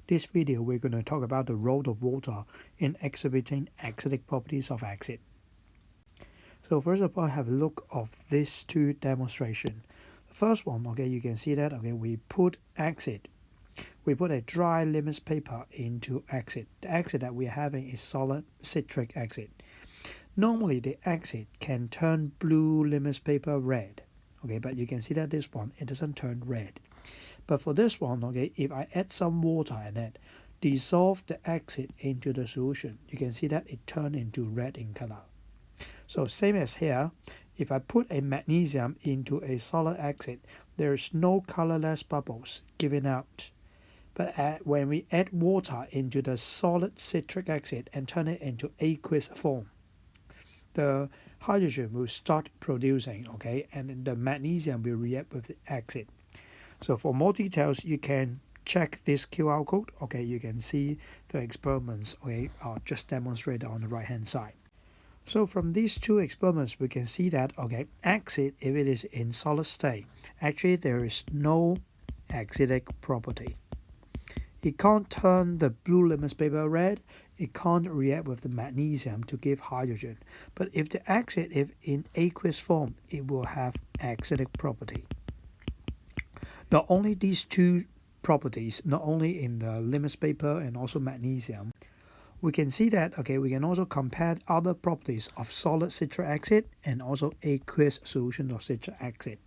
This video we're going to talk about the role of water in exhibiting acidic properties of acid. So first of all, have a look of these two demonstrations. The first one, you can see that we put a dry litmus paper into acid. The acid that we're having is solid citric acid. Normally the acid can turn blue litmus paper red, but you can see that this one, it doesn't turn red. But for this one, if I add some water in it, dissolve the acid into the solution, you can see that it turned into red in color. So same as here, if I put a magnesium into a solid acid, there is no colorless bubbles given out. But when we add water into the solid citric acid and turn it into aqueous form, the hydrogen will start producing, and the magnesium will react with the acid. So for more details, you can check this QR code. You can see the experiments are just demonstrated on the right hand side. So from these two experiments, we can see that acid, if it is in solid state, actually there is no acidic property. It can't turn the blue litmus paper red. It can't react with the magnesium to give hydrogen. But if the acid is in aqueous form, it will have acidic property. Not only these two properties, not only in the litmus paper and also magnesium, we can see that we can also compare other properties of solid citric acid and also aqueous solution of citric acid.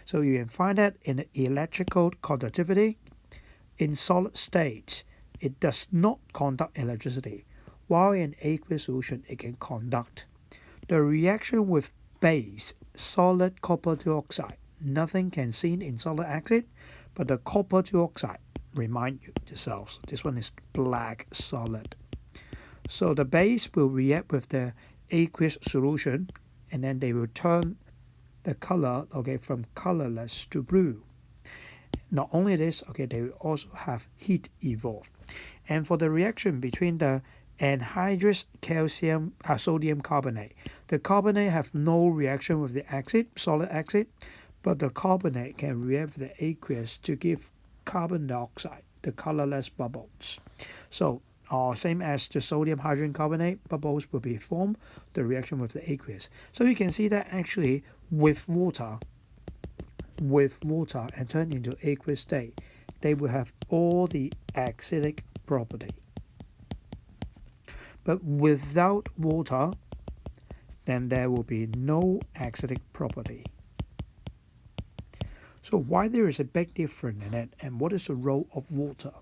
So you can find that in the electrical conductivity, in solid state, it does not conduct electricity, while in aqueous solution it can conduct. The reaction with base, solid copper dioxide, nothing can seen in solid acid, but the copper dioxide, remind yourselves, this one is black solid. So the base will react with the aqueous solution, and then they will turn the color from colorless to blue. Not only this, they will also have heat evolved. And for the reaction between the anhydrous sodium carbonate, the carbonate have no reaction with the acid, solid acid, but the carbonate can react with the aqueous to give carbon dioxide, the colorless bubbles. So same as the sodium hydrogen carbonate, bubbles will be formed, the reaction with the aqueous. So you can see that actually with water and turn into aqueous state, they will have all the acidic property. But without water, then there will be no acidic property. So why there is a big difference in it, and what is the role of water?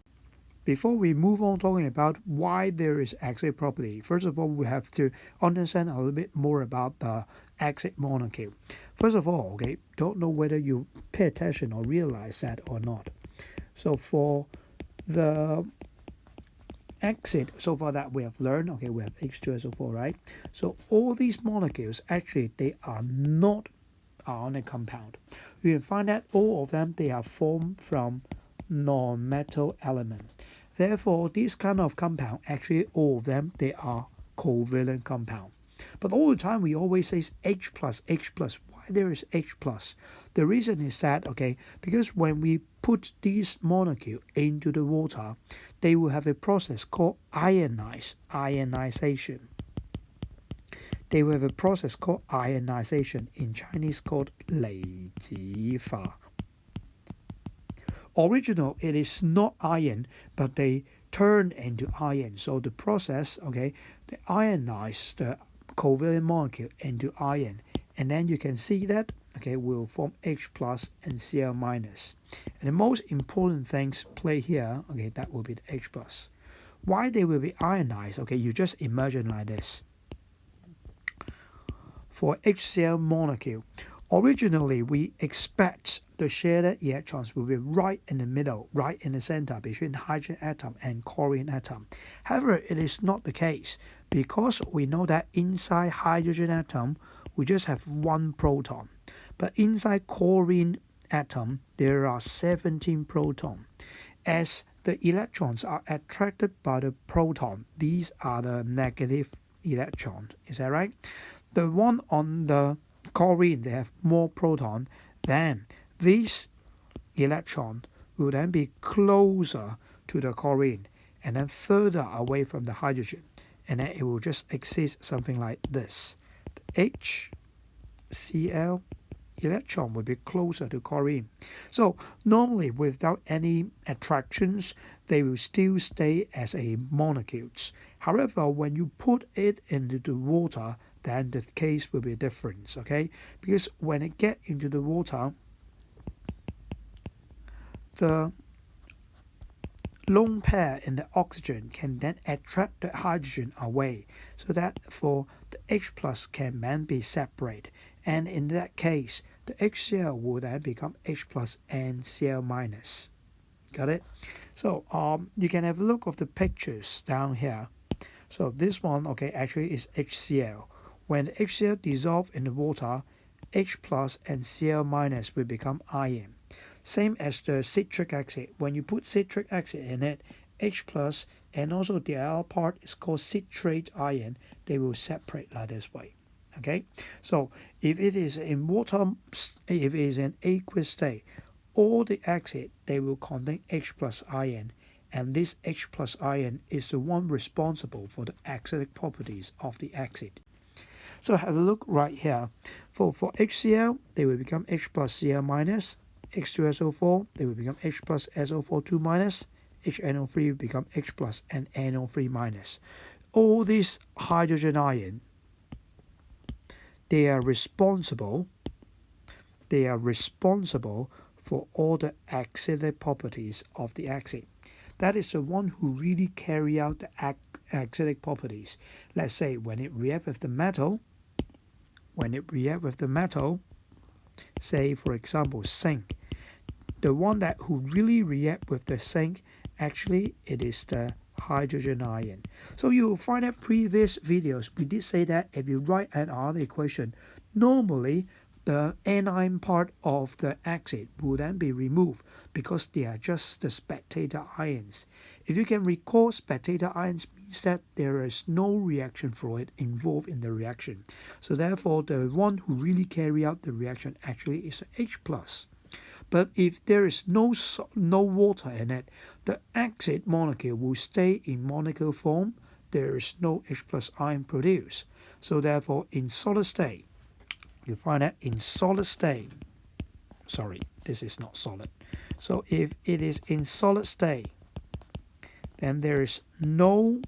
Before we move on talking about why there is acidic property, first of all, we have to understand a little bit more about the acid molecule. First of all, don't know whether you pay attention or realize that or not. So for the acid, so far that we have learned, we have H2SO4, right? So all these molecules, actually, they are not ionic compound. You can find that all of them, they are formed from non-metal element. Therefore, this kind of compound, actually all of them, they are covalent compound. But all the time we always say H plus. Why there is H plus? The reason is that, because when we put these molecules into the water, they will have a process called ionization. They will have a process called ionization, in Chinese called 離子化. Original, it is not iron, but they turn into iron. So the process, they ionize the covalent molecule into iron. And then you can see that, will form H plus and Cl minus. And the most important things play here, that will be the H plus. Why they will be ionized? You just imagine like this. For HCl molecule, originally we expect the shared electrons will be right in the middle, right in the center between hydrogen atom and chlorine atom. However, it is not the case, because we know that inside hydrogen atom, we just have one proton. But inside chlorine atom, there are 17 protons. As the electrons are attracted by the proton, these are the negative electrons. Is that right? The one on the chlorine, they have more proton, then these electrons will then be closer to the chlorine and then further away from the hydrogen, and then it will just exist something like this. The HCl electron will be closer to chlorine. So normally without any attractions, they will still stay as a molecules. However, when you put it into the water, then the case will be different, okay? Because when it get into the water, the lone pair in the oxygen can then attract the hydrogen away, so that for the H plus can then be separated, and in that case the HCl will then become H plus and Cl minus. Got it? So you can have a look of the pictures down here. So this one, okay, actually is HCl. When the HCl dissolve in the water, H plus and Cl minus will become ion. Same as the citric acid. When you put citric acid in it, H plus and also the other part is called citrate ion. They will separate like this way. Okay, so if it is in water, if it is in aqueous state, all the acid they will contain H plus ion, and this H plus ion is the one responsible for the acidic properties of the acid. So have a look right here. For HCl, they will become H plus Cl minus. H2SO4, they will become H plus SO42 minus. HNO3 will become H plus and NO3 minus. All these hydrogen ion, they are responsible for all the acidic properties of the acid. That is the one who really carry out the acidic properties. Let's say when it reacts with the metal, say for example zinc, the one that who really react with the zinc, actually it is the hydrogen ion. So you will find that previous videos we did say that if you write another equation, normally the anion part of the acid will then be removed because they are just the spectator ions. If you can recall, spectator ions means that there is no reaction fluid involved in the reaction. So therefore the one who really carry out the reaction actually is the H plus. But if there is no water in it, the acid molecule will stay in molecule form. There is no H plus ion produced. So therefore in solid state, you find that in solid state, sorry, this is not solid. So if it is in solid state, then there is no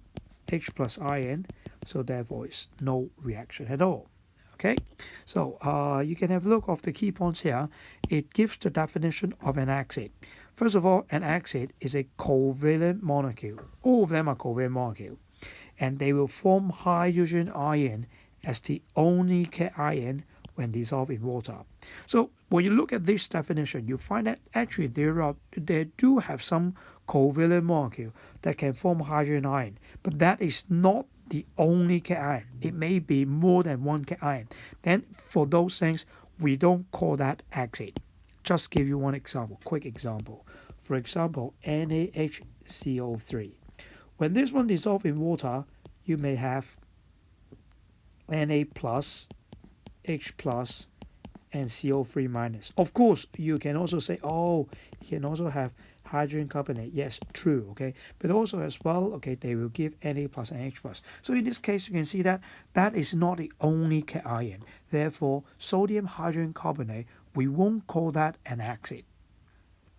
H plus ion, so therefore it's no reaction at all. Okay, so you can have a look of the key points here. It gives the definition of an acid. First of all, an acid is a covalent molecule. All of them are covalent molecules, and they will form hydrogen ion as the only cation when dissolved in water. So when you look at this definition, you find that actually they do have some covalent molecule that can form hydrogen ion, but that is not the only cation. It may be more than one cation. Then for those things, we don't call that acid. Just give you one example, quick example. For example, NaHCO3. When this one dissolves in water, you may have Na plus, H plus, and CO3 minus. Of course, you can also say, oh, you can also have hydrogen carbonate. Yes, true, okay. But also as well, okay, they will give Na plus and H plus. So in this case, you can see that that is not the only cation. Therefore, sodium hydrogen carbonate, we won't call that an acid.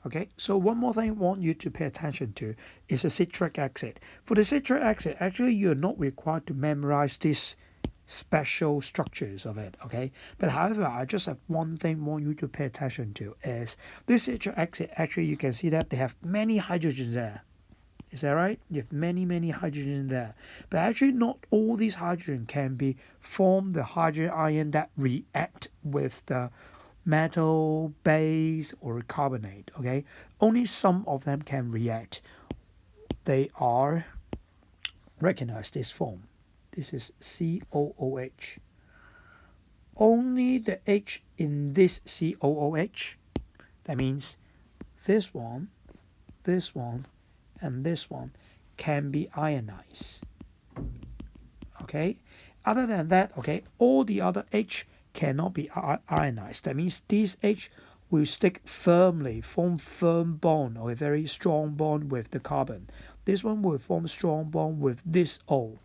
Okay, so one more thing I want you to pay attention to is the citric acid. For the citric acid, actually you're not required to memorize these special structures of it, okay? But however, I just have one thing I want you to pay attention to is this citric acid, actually you can see that they have many hydrogens there. Is that right? You have many hydrogen there. But actually not all these hydrogen can be form the hydrogen ion that react with the metal, base, or carbonate, okay? Only some of them can react. They are recognize this form. This is COOH. Only the H in this COOH, that means this one, and this one can be ionized. Okay? Other than that, okay, all the other H cannot be ionized. That means this H will stick firmly, form firm bond or a very strong bond with the carbon. This one will form strong bond with this O.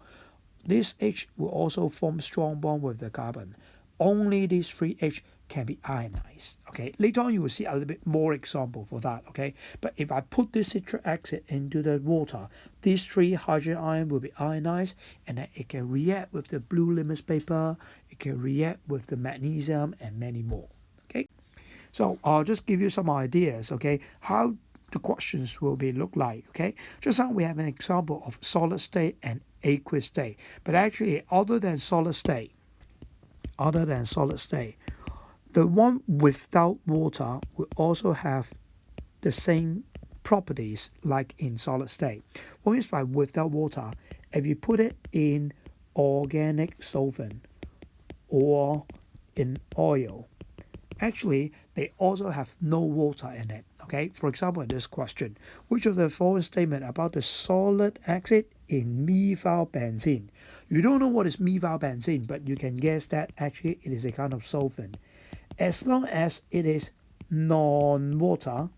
This H will also form strong bond with the carbon. Only these three H can be ionized. Okay, later on you will see a little bit more example for that. Okay, but if I put this citric acid into the water, these three hydrogen ion will be ionized, and then it can react with the blue litmus paper. It can react with the magnesium and many more. Okay, so I'll just give you some ideas. Okay, how the questions will be look like. Okay, just now we have an example of solid state and aqueous state, but actually other than solid state, the one without water will also have the same properties like in solid state. What means by without water? If you put it in organic solvent or in oil, actually they also have no water in it. Okay, for example, in this question, which of the following statement about the solid acid in methylbenzene? You don't know what is methylbenzene, but you can guess that actually it is a kind of solvent. As long as it is non-water,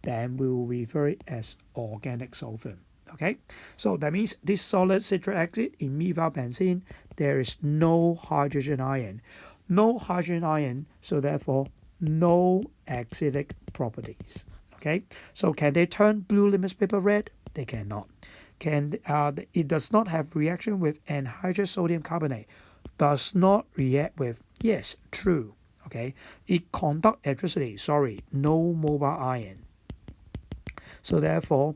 then we will refer it as organic solvent. Okay, so that means this solid citric acid in methylbenzene, there is no hydrogen ion. No hydrogen ion, so therefore no acidic properties. Okay, so can they turn blue litmus paper red? They cannot. It does not have reaction with anhydrous sodium carbonate. Does not react with, yes, true. Okay, it conduct electricity. Sorry, no mobile ion. So therefore,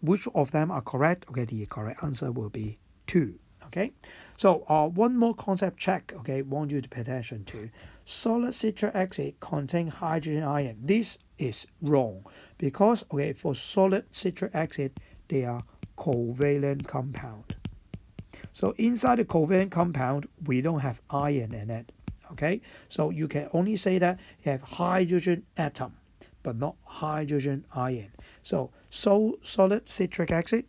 which of them are correct? Okay, the correct answer will be 2. Okay, so one more concept check. Okay, want you to pay attention to. Solid citric acid contain hydrogen ion. This is wrong because okay, for solid citric acid they are covalent compound. So inside the covalent compound we don't have ion in it. Okay, so you can only say that you have hydrogen atom, but not hydrogen ion. So solid citric acid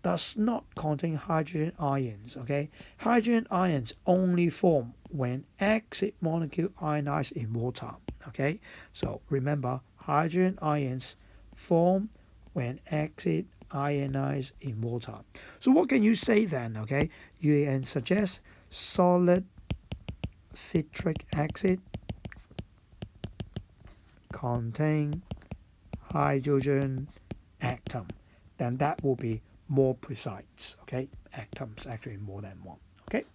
does not contain hydrogen ions. Okay, hydrogen ions only form when acid molecule ionized in water. Okay, so remember hydrogen ions form when acid ionized in water. So what can you say then? Okay, you can suggest solid citric acid contain hydrogen atom. Then that will be more precise. Okay, atoms actually more than one. Okay.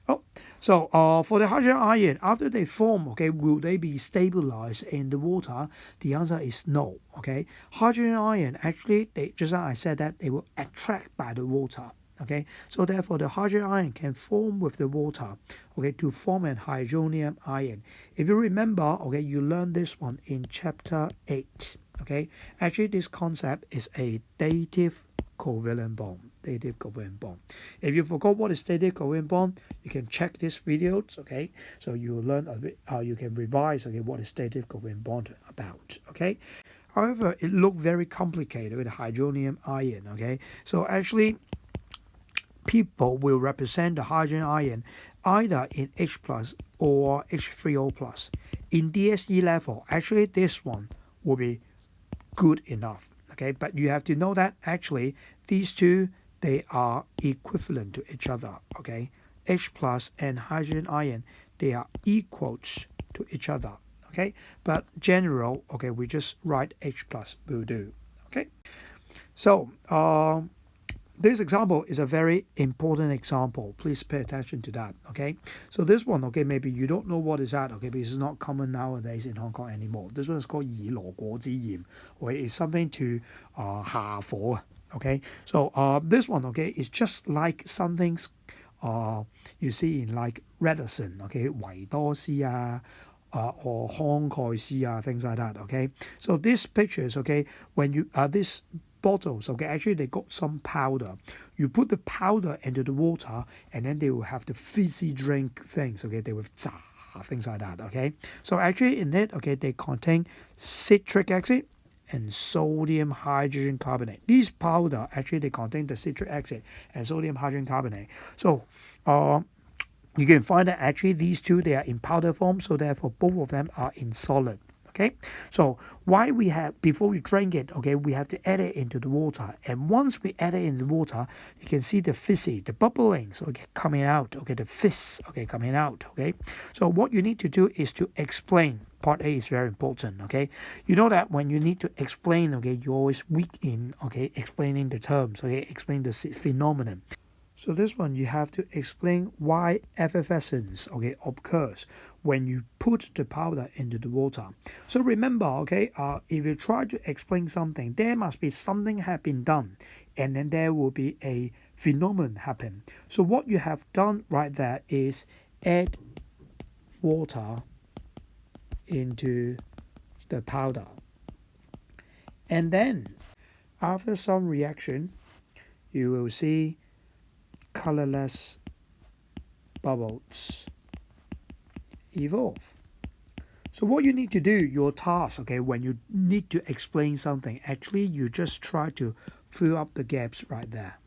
Oh, so for the hydrogen ion, after they form, okay, will they be stabilized in the water? The answer is no. Okay, hydrogen ion actually, just as I said that they will attract by the water. Okay, so therefore the hydrogen ion can form with the water, okay, to form an hydronium ion. If you remember, okay, you learned this one in chapter 8. Okay, actually this concept is a dative covalent bond. If you forgot what is dative covalent bond, you can check this videos. Okay, so you will learn a bit. You can revise. Okay, what is dative covalent bond about? Okay. However, it looked very complicated with hydronium ion. Okay, so actually people will represent the hydrogen ion either in H plus or H3O plus. In DSE level, actually this one will be good enough. Okay, but you have to know that actually these two, they are equivalent to each other. Okay, H plus and hydrogen ion, they are equals to each other. Okay, but general, okay, we just write H plus will do. Okay, so this example is a very important example. Please pay attention to that. Okay, so this one, okay, maybe you don't know what is that. Okay, because it's not common nowadays in Hong Kong anymore. This one is called 以羅果之鹽. Okay, it's something to 下火. Okay, so this one, okay, is just like something you see in like Radisson. Okay, 維多斯啊. Or 康蓋斯things like that. Okay, so these pictures, okay, when you this bottles, okay, actually they got some powder. You put the powder into the water and then they will have the fizzy drink things. Okay, they will things like that. Okay, so actually in it, okay, they contain citric acid and sodium hydrogen carbonate. These powder actually they contain the citric acid and sodium hydrogen carbonate. So you can find that actually these two, they are in powder form, so therefore both of them are in solid. Okay, so why we have, before we drink it, okay, we have to add it into the water, and once we add it in the water, you can see the fizzy, the bubbling, so okay, coming out, okay, the fizz, okay, coming out. Okay, so what you need to do is to explain. Part A is very important. Okay, you know that when you need to explain, okay, you're always weak in, okay, explaining the terms, okay, explain the phenomenon. So this one, you have to explain why effervescence, okay, occurs when you put the powder into the water. So remember, okay, if you try to explain something, there must be something have been done, and then there will be a phenomenon happen. So what you have done right there is add water into the powder, and then after some reaction, you will see colorless bubbles evolve. So what you need to do, your task, okay, when you need to explain something, actually you just try to fill up the gaps right there.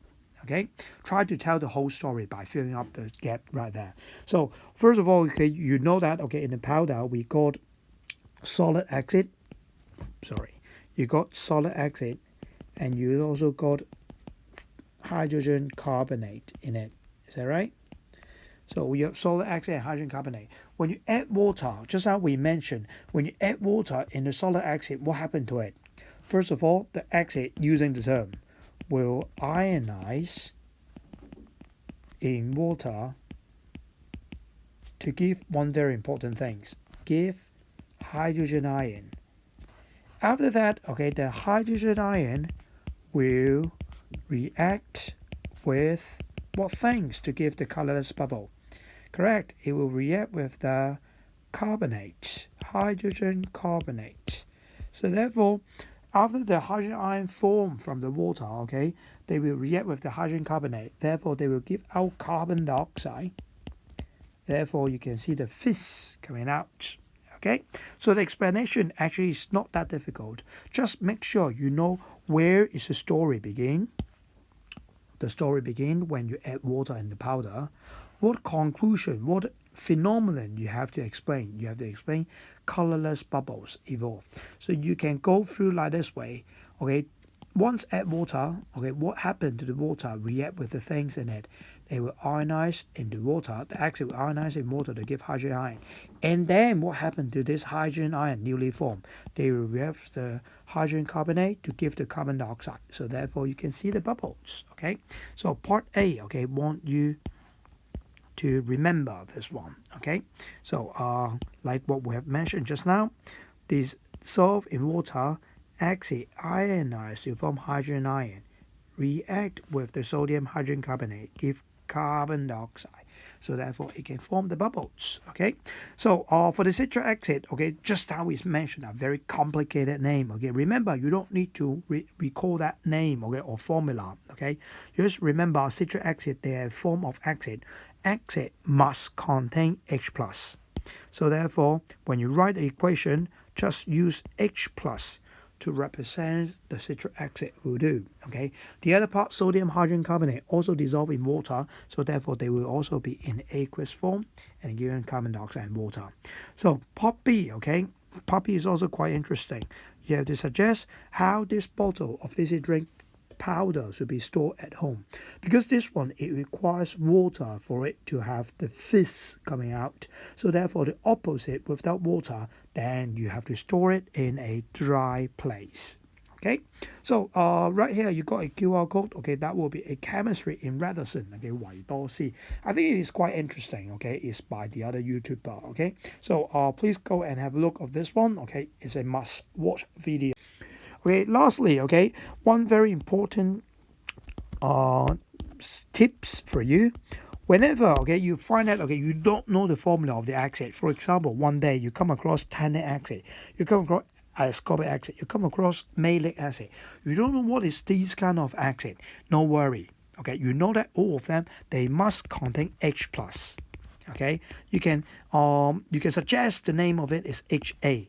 Okay, try to tell the whole story by filling up the gap right there. So first of all, okay, you know that, okay, in the powder we got solid acid, you got solid acid, and you also got hydrogen carbonate in it. Is that right? So we have solid acid and hydrogen carbonate. When you add water, just as we mentioned, when you add water in the solid acid, what happened to it? First of all, the acid, using the term, will ionize in water to give one very important thing, give hydrogen ion. After that, okay, the hydrogen ion will react with what things to give the colorless bubble? Correct, it will react with the carbonate, hydrogen carbonate. So therefore, after the hydrogen ion form from the water, okay, they will react with the hydrogen carbonate. Therefore, they will give out carbon dioxide. Therefore, you can see the fizz coming out. Okay, so the explanation actually is not that difficult. Just make sure you know where is the story begin. The story begins when you add water in the powder. What conclusion, what phenomenon you have to explain? You have to explain colorless bubbles evolve. So you can go through like this way. Okay, once add water, okay, what happened to the water? React with the things in it. They will ionize in the water. The acid will ionize in water to give hydrogen ion. And then what happened to this hydrogen ion newly formed? They will react with the hydrogen carbonate to give the carbon dioxide. So therefore you can see the bubbles. Okay. So part A, okay, want you to remember this one. Okay. So like what we have mentioned just now, these dissolve in water, acid ionize to form hydrogen ion, react with the sodium hydrogen carbonate, give carbon dioxide. So therefore it can form the bubbles. Okay, so for the citric acid, okay, just how we mentioned, a very complicated name. Okay, remember you don't need to recall that name, okay, or formula. Okay, just remember citric acid, they are a form of acid. Acid must contain H plus. So therefore when you write the equation, just use H plus to represent the citric acid will do. Okay. The other part, sodium hydrogen carbonate, also dissolve in water, so therefore they will also be in aqueous form and given carbon dioxide and water. So part B, okay, part B is also quite interesting. You have to suggest how this bottle of fizzy drink powder should be stored at home, because this one, it requires water for it to have the fizz coming out. So therefore the opposite, without water, then you have to store it in a dry place. Okay, so right here you got a QR code. Okay, that will be a chemistry in Radisson. Okay, 維多斯. I think it is quite interesting. Okay, it's by the other YouTuber. Okay, so please go and have a look of this one. Okay, it's a must watch video. Okay, lastly, okay, one very important tips for you. Whenever, okay, you find out, okay, you don't know the formula of the acid. For example, one day you come across tannic acid, you come across ascorbic acid, you come across malic acid. You don't know what is this kind of acid. No worry. Okay, you know that all of them, they must contain H plus. Okay, you can suggest the name of it is HA.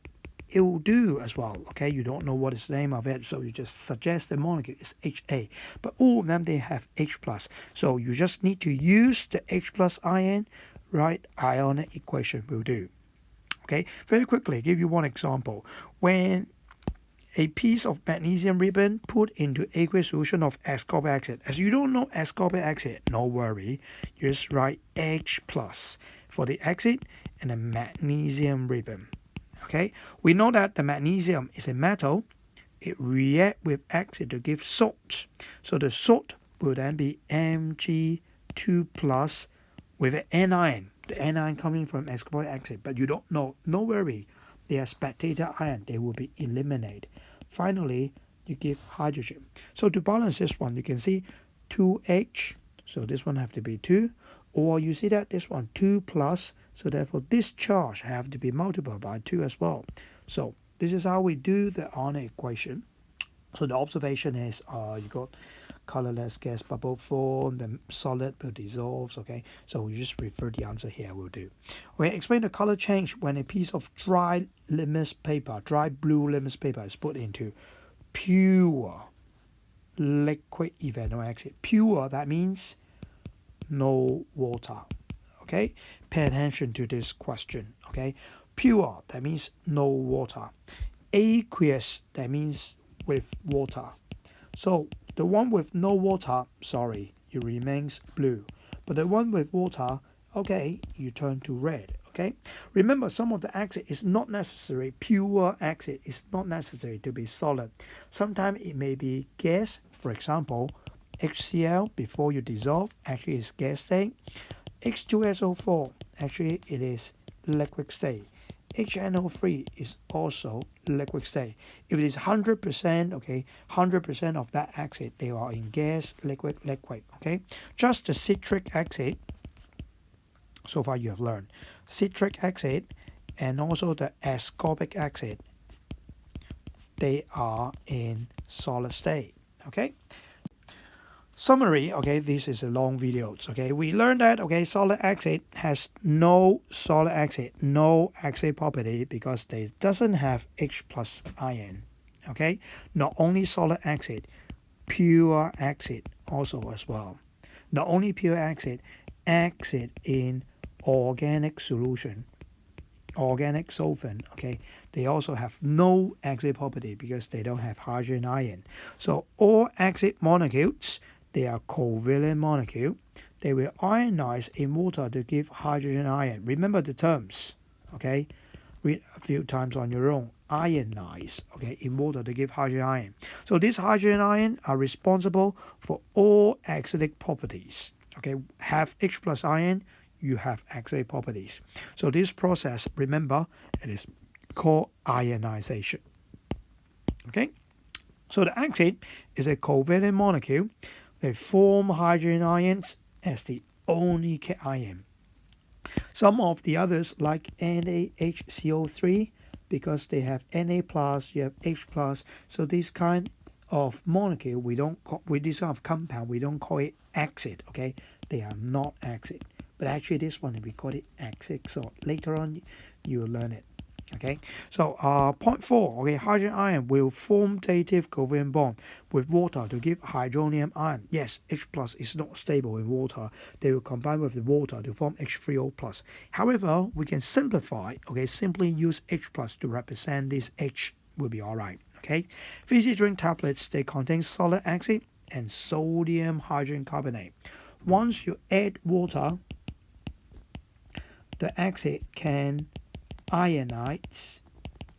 It will do as well. Okay, you don't know what is the name of it, so you just suggest the molecule is HA. But all of them, they have H plus. So you just need to use the H plus ion, write ionic equation will do. Okay, very quickly, give you one example. When a piece of magnesium ribbon put into aqueous solution of ascorbic acid. As you don't know ascorbic acid, no worry. You just write H plus for the acid and the magnesium ribbon. Okay, we know that the magnesium is a metal. It reacts with acid to give salt. So the salt will then be Mg2 plus with an anion. The anion coming from ascorbic acid, but you don't know. No worry. They are spectator ion. They will be eliminated. Finally, you give hydrogen. So to balance this one, you can see 2H. So this one have to be 2. Or you see that this one 2 plus. So therefore this charge have to be multiplied by 2 as well. So this is how we do the ionic equation. So the observation is you got colorless gas bubble form, the solid will dissolve. Okay, so we just refer the answer here will do. Okay, explain the color change when a piece of dry litmus paper, dry blue litmus paper is put into pure liquid ethanoic acid. Pure, that means no water. Okay, pay attention to this question. Okay, pure, that means no water. Aqueous, that means with water. So the one with no water, sorry, it remains blue. But the one with water, okay, you turn to red. Okay, remember some of the acid is not necessary. Pure acid is not necessary to be solid. Sometimes it may be gas. For example, HCl before you dissolve actually is gas state. H2SO4 actually it is liquid state. HNO3 is also liquid state. If it is 100%, okay, 100% of that acid, they are in gas, liquid, okay. Just the citric acid, so far you have learned, citric acid and also the ascorbic acid, they are in solid state, okay. Summary, okay, this is a long video. Okay, we learned that, okay, solid acid has no acid property because they doesn't have H plus ion. Okay, not only solid acid, pure acid also as well. Not only pure acid, acid in organic solution, organic solvent, okay, they also have no acid property because they don't have hydrogen ion. So all acid molecules, they are covalent molecule. They will ionize in water to give hydrogen ion. Remember the terms, okay? Read a few times on your own. Ionize, okay, in water to give hydrogen ion. So these hydrogen ion are responsible for all acidic properties. Okay, have H plus ion, you have acidic properties. So this process, remember, it is called ionization. Okay, so the acid is a covalent molecule. They form hydrogen ions as the only cation. Some of the others like NaHCO3, because they have Na plus, you have H plus. So this kind of molecule, this kind of compound, we don't call it acid. Okay, they are not acid. But actually, this one we call it acid. So later on, you will learn it. Okay, so point 4, okay, hydrogen ion will form dative covalent bond with water to give hydronium ion. Yes, H plus is not stable in water. They will combine with the water to form H3O plus. However, we can simplify, okay, simply use H plus to represent this H will be alright. Okay, fizzy drink tablets, they contain solid acid and sodium hydrogen carbonate. Once you add water, the acid can ionize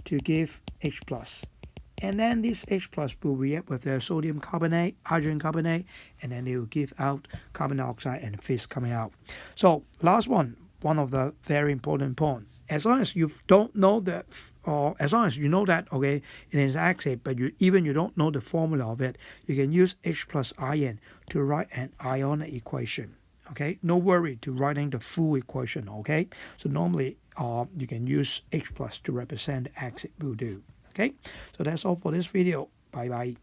to give H plus, and then this H plus will react with the sodium carbonate, hydrogen carbonate, and then they will give out carbon dioxide and fizz coming out. So last one of the very important point. As long as you don't know that, or as long as you know that, okay, it is acid, but you don't know the formula of it, you can use H plus ion to write an ionic equation. Okay, no worry to writing the full equation. Okay, so normally you can use H plus to represent the acid will do. Okay, so that's all for this video. Bye bye.